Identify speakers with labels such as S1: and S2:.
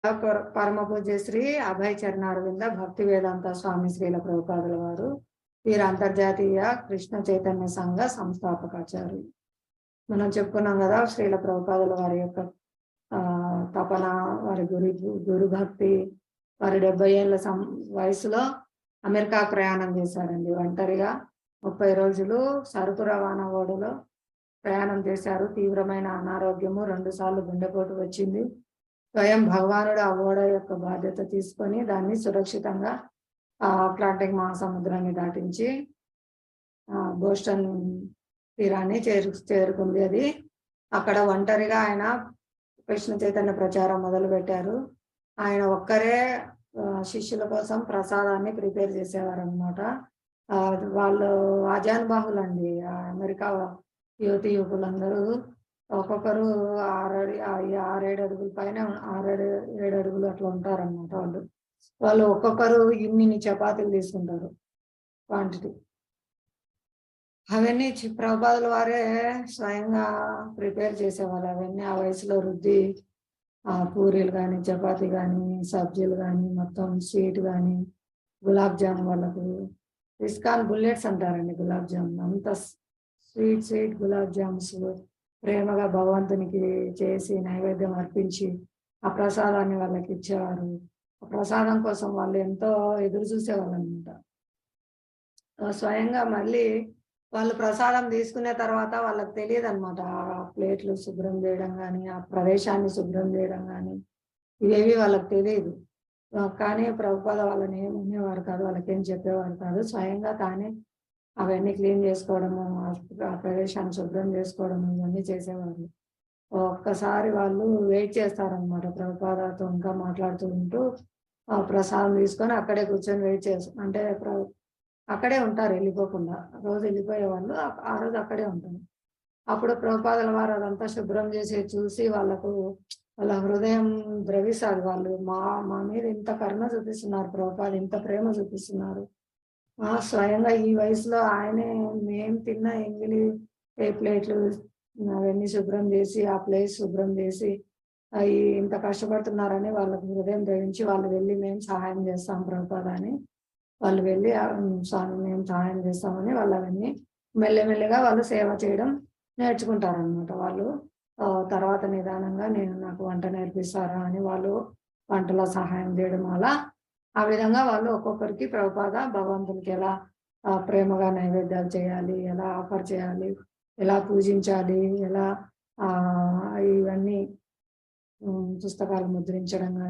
S1: పరమ పూజ్య శ్రీ అభయ చరణారవింద భక్తి వేదాంత స్వామి శ్రీల ప్రభుపాదుల వారు వీరు అంతర్జాతీయ కృష్ణ చైతన్య సంఘ సంస్థాపకాచార్యులు. మనం చెప్పుకున్నాం కదా, శ్రీల ప్రభుపాదుల వారి యొక్క తపన, వారి గురు భక్తి. వారి 70 ఏళ్ళ వయసులో అమెరికా ప్రయాణం చేశారండి. ఒంటరిగా 30 రోజులు సరుకు రవాణా ఓడలో ప్రయాణం చేశారు. తీవ్రమైన అనారోగ్యము, 2 సార్లు గుండెపోటు వచ్చింది. స్వయం భగవానుడు ఆ ఓడ యొక్క బాధ్యత తీసుకొని దాన్ని సురక్షితంగా అట్లాంటిక్ మహాసముద్రాన్ని దాటించి బోస్టన్ తీరాన్ని చేరుకుంది. అది అక్కడ ఒంటరిగా ఆయన కృష్ణ చైతన్య ప్రచారం మొదలు పెట్టారు. ఆయన ఒక్కరే శిష్యుల కోసం ప్రసాదాన్ని ప్రిపేర్ చేసేవారు అనమాట. వాళ్ళు ఆజానుబాహులండి. అమెరికా యువతి యువకులందరూ ఒక్కొక్కరు 6-7 అడుగుల పైన 6-7 అడుగులు అట్లా ఉంటారన్నమాట. వాళ్ళు ఒక్కొక్కరు ఇన్ని చపాతీలు తీసుకుంటారు క్వాంటిటీ. అవన్నీ ప్రభుపాదుల వారే స్వయంగా ప్రిపేర్ చేసేవాళ్ళు. అవన్నీ ఆ వయసులో రుద్ది పూరీలు కానీ, చపాతీ కానీ, సబ్జీలు కానీ, మొత్తం స్వీట్ కానీ, గులాబ్ జామ్, వాళ్ళకు ఇస్కాన్ బుల్లెట్స్ అంటారండి. గులాబ్ జామ్ అంత స్వీట్ గులాబ్ జామ్స్ ప్రేమగా భగవంతునికి చేసి నైవేద్యం అర్పించి ఆ ప్రసాదాన్ని వాళ్ళకి ఇచ్చేవారు. ఆ ప్రసాదం కోసం వాళ్ళు ఎంతో ఎదురు చూసేవాళ్ళు అనమాట. స్వయంగా మళ్ళీ వాళ్ళు ప్రసాదం తీసుకునే తర్వాత వాళ్ళకి తెలియదు అనమాట. ఆ ప్లేట్లు శుభ్రం చేయడం కానీ, ఆ ప్రదేశాన్ని శుభ్రం చేయడం కానీ, ఇవేవి వాళ్ళకి తెలియదు. కానీ ప్రభుపాద వాళ్ళని ఏమనేవారు కాదు, వాళ్ళకేం చెప్పేవారు కాదు. స్వయంగా తానే అవన్నీ క్లీన్ చేసుకోవడము, ఆ ప్రదేశాన్ని శుభ్రం చేసుకోవడము, ఇవన్నీ చేసేవారు. ఒక్కసారి వాళ్ళు వెయిట్ చేస్తారనమాట. ప్రభుపాదతో ఇంకా మాట్లాడుతూ ఉంటూ ప్రసాదం తీసుకొని అక్కడే కూర్చొని వెయిట్ చేస్తారు. అంటే అక్కడే ఉంటారు, వెళ్ళిపోకుండా. రోజు వెళ్ళిపోయేవాళ్ళు, ఆ రోజు అక్కడే ఉంటారు. అప్పుడు ప్రభుపాదుల వారు అదంతా శుభ్రం చేసి చూసి వాళ్ళ హృదయం ద్రవిస్తారు. వాళ్ళు మా మీద ఇంత కరుణ చూపిస్తున్నారు, ప్రభుపాద ఇంత ప్రేమ చూపిస్తున్నారు. స్వయంగా ఈ వయసులో ఆయనే మేము తిన్న ఎంగిలి ప్లేట్లు అవన్నీ శుభ్రం చేసి, ఆ ప్లేస్ శుభ్రం చేసి ఇంత కష్టపడుతున్నారని వాళ్ళకి హృదయం ద్రవించి వాళ్ళు వెళ్ళి మేము సహాయం చేస్తాం ప్రభుపాద అని వాళ్ళు వెళ్ళి స్వామి మేము సహాయం చేస్తామని వాళ్ళు అవన్నీ మెల్లమెల్లగా వాళ్ళు సేవ చేయడం నేర్చుకుంటారనమాట. వాళ్ళు తర్వాత నిదానంగా నాకు వంట నేర్పిస్తారా అని వాళ్ళు వంటలో సహాయం చేయడం, అలా ఆ విధంగా వాళ్ళు ఒక్కొక్కరికి ప్రభుపాద భగవంతునికి ఎలా ప్రేమగా నైవేద్యాలు చేయాలి, ఎలా ఆఫర్ చేయాలి, ఎలా పూజించాలి, ఎలా ఇవన్నీ పుస్తకాలు ముద్రించడం కానీ